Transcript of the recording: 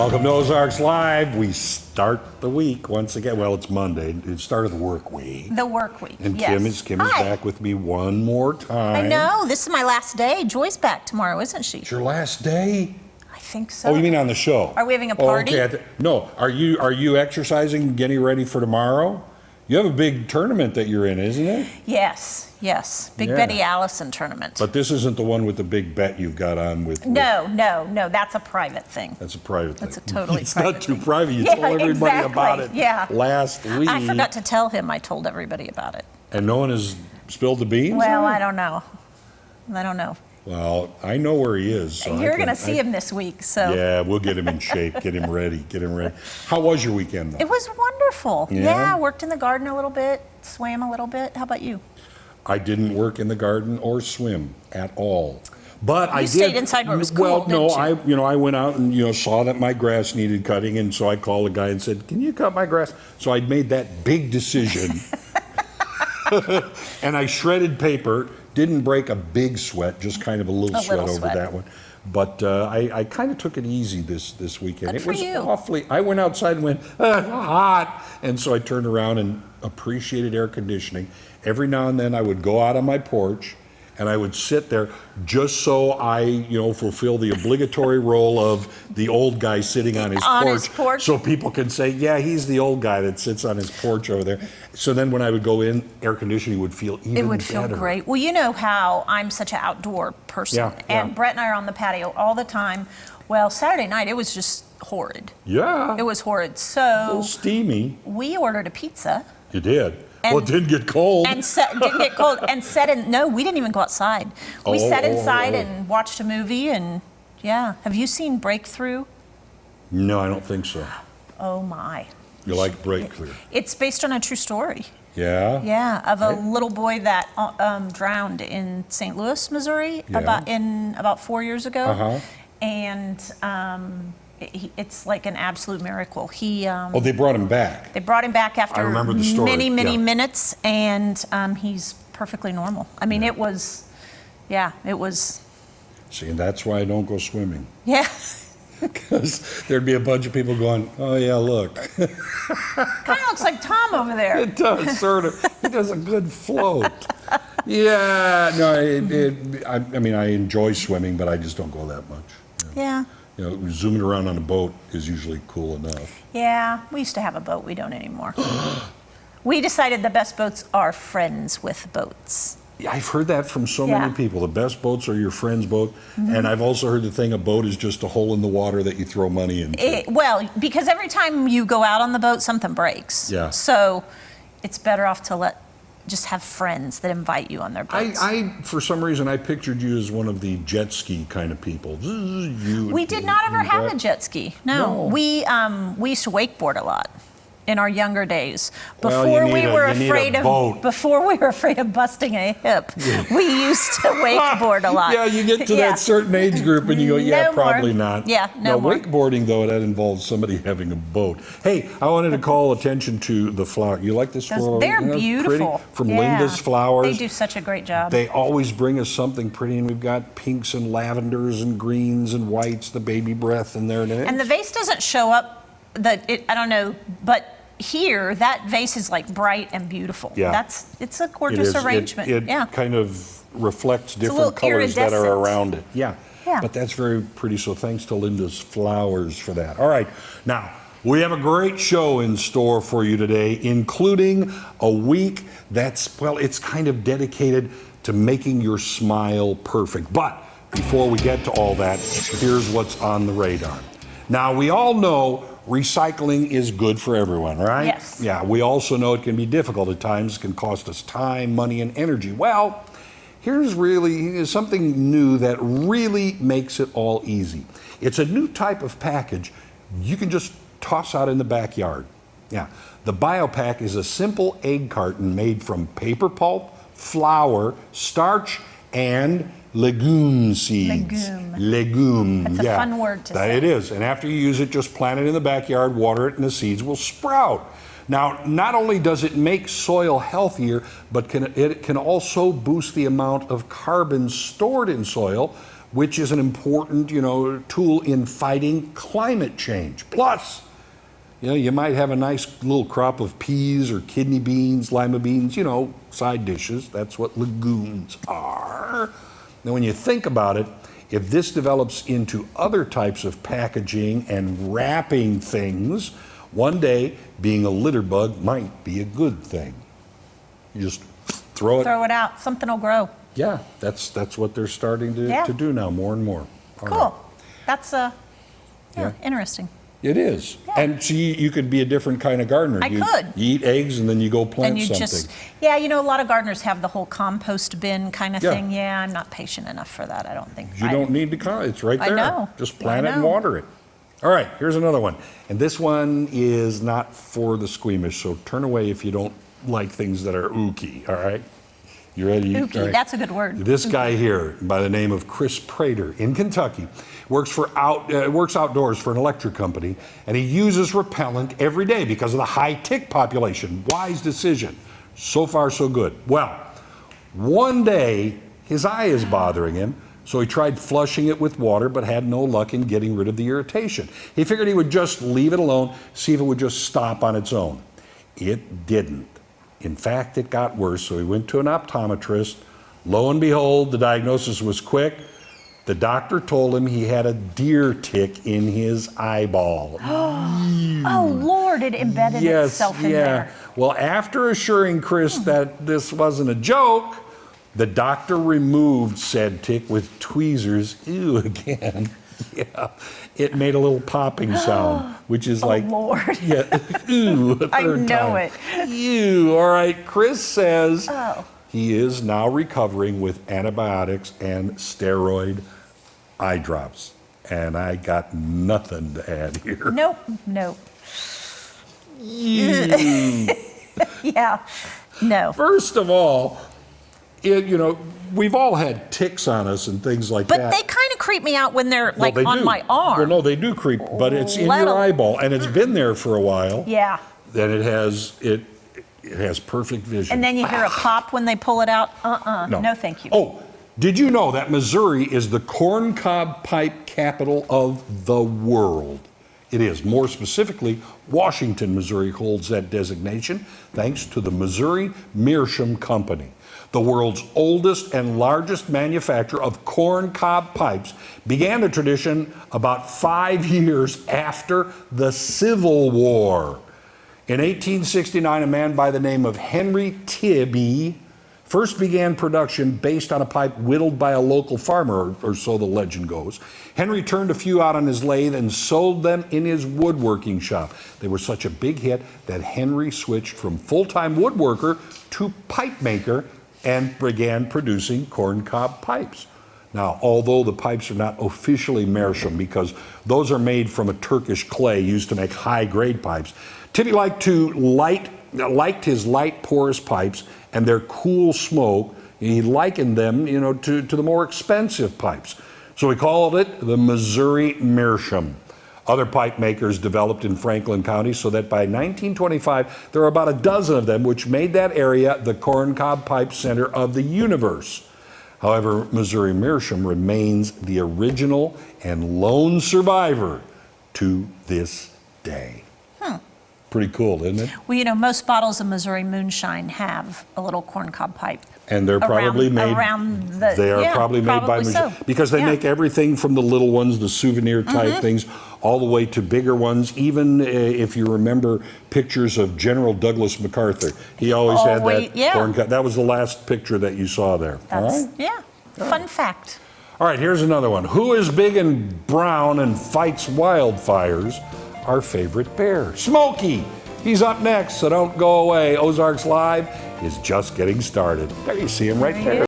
Welcome to Ozarks Live. We start the week once again. Well, it's Monday. It started the work week. The work week, And yes. Kim is back with me one more time. I know. This is my last day. Joy's back tomorrow, isn't she? It's your last day? I think so. Oh, you mean on the show? Are we having a party? Oh, okay. No. Are you exercising, getting ready for tomorrow? You have a big tournament that you're in, isn't it? Yes. Big Yeah. Betty Allison tournament. But this isn't the one with the big bet you've got on with... No. That's a private thing. That's a private thing. That's a totally it's private not too thing. private. You told everybody about it last week. I forgot to tell him I told everybody about it. And no one has spilled the beans? Well, on it? I don't know. Well, I know where he is. So You're going to see him this week, so. Yeah, we'll get him in shape, get him ready. How was your weekend, though? It was wonderful. Yeah? Worked in the garden a little bit, swam a little bit. How about you? I didn't work in the garden or swim at all. But I did. You stayed inside where it was cool, Well, no, didn't you? I went out and saw that my grass needed cutting, and so I called the guy and said, "Can you cut my grass?" So I made that big decision, and I shredded paper. Didn't break a big sweat, just kind of a little sweat over that one. But I kind of took it easy this weekend. Good for you. Awfully. I went outside and went hot, and so I turned around and appreciated air conditioning. Every now and then I would go out on my porch and I would sit there just so I, fulfill the obligatory role of the old guy sitting on his porch. So people can say, yeah, he's the old guy that sits on his porch over there. So then when I would go in, air conditioning would feel even better. It would feel great. Well, you know how I'm such an outdoor person. And Brett and I are on the patio all the time. Well, Saturday night, it was just horrid. Yeah. It was horrid. So a little steamy. We ordered a pizza. You did? Well, it didn't get cold. Didn't get cold. No, we didn't even go outside. We sat inside and watched a movie, and Have you seen Breakthrough? No, I don't think so. Oh, my. You like Breakthrough? It's based on a true story. Yeah? Yeah, of a little boy that drowned in St. Louis, Missouri, about 4 years ago. Uh-huh. And it's like an absolute miracle. They brought him back. They brought him back after I remember the story. many minutes, and he's perfectly normal. I mean, it was. See, and that's why I don't go swimming. Yeah. Because there'd be a bunch of people going, oh, yeah, look. Kind of looks like Tom over there. It does, sort of. He does a good float. Yeah, no, I enjoy swimming, but I just don't go that much. Yeah. Zooming around on a boat is usually cool enough. Yeah, we used to have a boat. We don't anymore. We decided the best boats are friends with boats. Yeah, I've heard that from so many people. The best boats are your friend's boat. Mm-hmm. And I've also heard the thing a boat is just a hole in the water that you throw money into. Because every time you go out on the boat, something breaks. Yeah. So it's better off to just have friends that invite you on their boats. For some reason, I pictured you as one of the jet ski kind of people. We did not ever have a jet ski. No. We used to wakeboard a lot in our younger days. Before we were afraid of busting a hip, we used to wakeboard a lot. Yeah, you get to that certain age group and you go, probably not. Yeah, no more. Wakeboarding, though, that involves somebody having a boat. Hey, I wanted to call attention to the flower. You like this flower? They're beautiful. Pretty? From Linda's Flowers. They do such a great job. They always bring us something pretty, and we've got pinks and lavenders and greens and whites, the baby breath in there. And the vase doesn't show up, I don't know, but here, that vase is like bright and beautiful. Yeah. It's a gorgeous arrangement. It kind of reflects different colors that are around it. Yeah. But that's very pretty, so thanks to Linda's Flowers for that. All right, now, we have a great show in store for you today, including a week it's kind of dedicated to making your smile perfect. But before we get to all that, here's what's on the radar. Now, we all know recycling is good for everyone, right? Yes. Yeah, we also know it can be difficult at times. It can cost us time, money, and energy. Well, here's something new that really makes it all easy. It's a new type of package you can just toss out in the backyard. Yeah, the BioPack is a simple egg carton made from paper pulp, flour, starch, and legume seeds. Legume. That's a fun word to say. It is. And after you use it, just plant it in the backyard, water it, and the seeds will sprout. Now, not only does it make soil healthier, but it can also boost the amount of carbon stored in soil, which is an important, tool in fighting climate change. Plus, you might have a nice little crop of peas or kidney beans, lima beans, side dishes. That's what legumes are. Now, when you think about it, if this develops into other types of packaging and wrapping things, one day being a litter bug might be a good thing. You just throw it out. Something will grow. Yeah, that's what they're starting to do now, more and more. All cool. Right. That's interesting. It is. Yeah. And see, you could be a different kind of gardener. You eat eggs and then you go plant something. A lot of gardeners have the whole compost bin kind of thing. Yeah, I'm not patient enough for that, I don't think. You don't need to, it's right there. I know. Just plant it and water it. All right, here's another one. And this one is not for the squeamish, so turn away if you don't like things that are ooky, all right? You ready? Ooky, right. That's a good word. This guy here, by the name of Chris Prater in Kentucky, works outdoors for an electric company, and he uses repellent every day because of the high tick population. Wise decision. So far, so good. Well, one day, his eye is bothering him, so he tried flushing it with water, but had no luck in getting rid of the irritation. He figured he would just leave it alone, see if it would just stop on its own. It didn't. In fact, it got worse, so he went to an optometrist. Lo and behold, the diagnosis was quick. The doctor told him he had a deer tick in his eyeball. Oh, Lord, it embedded itself in there. Well, after assuring Chris that this wasn't a joke, the doctor removed said tick with tweezers. Ew, again. Yeah, it made a little popping sound, which is like, Lord. Yeah, ooh, a third I know time. it. Ew, all right. Chris says he is now recovering with antibiotics and steroid eye drops. And I got nothing to add here. Nope. Yeah, no. First of all, we've all had ticks on us and things like that. But they kind of creep me out when they're on my arm. Well, no, they do creep, but it's in your eyeball, and it's been there for a while. Yeah. Then it has perfect vision. And then you hear a pop when they pull it out. No, thank you. Oh, did you know that Missouri is the corncob pipe capital of the world? It is. More specifically, Washington, Missouri holds that designation thanks to the Missouri Meerschaum Company. The world's oldest and largest manufacturer of corncob pipes began the tradition about 5 years after the Civil War. In 1869, a man by the name of Henry Tibby first began production based on a pipe whittled by a local farmer, or so the legend goes. Henry turned a few out on his lathe and sold them in his woodworking shop. They were such a big hit that Henry switched from full-time woodworker to pipe maker and began producing corncob pipes. Now, although the pipes are not officially Meerschaum because those are made from a Turkish clay used to make high-grade pipes, Tibby liked his light porous pipes and their cool smoke. He likened them, to the more expensive pipes. So he called it the Missouri Meerschaum. Other pipe makers developed in Franklin County so that by 1925, there were about a dozen of them, which made that area the corncob pipe center of the universe. However, Missouri Meerschaum remains the original and lone survivor to this day. Pretty cool, isn't it? Well, most bottles of Missouri moonshine have a little corncob pipe. And they're probably made by Missouri because they make everything from the little ones, the souvenir type things, all the way to bigger ones. Even if you remember pictures of General Douglas MacArthur, he always had that corncob. That was the last picture that you saw there. All right? Yeah. Fun fact. All right, here's another one. Who is big and brown and fights wildfires? Our favorite bear, Smokey. He's up next, so don't go away. Ozarks Live is just getting started. There you see him right there.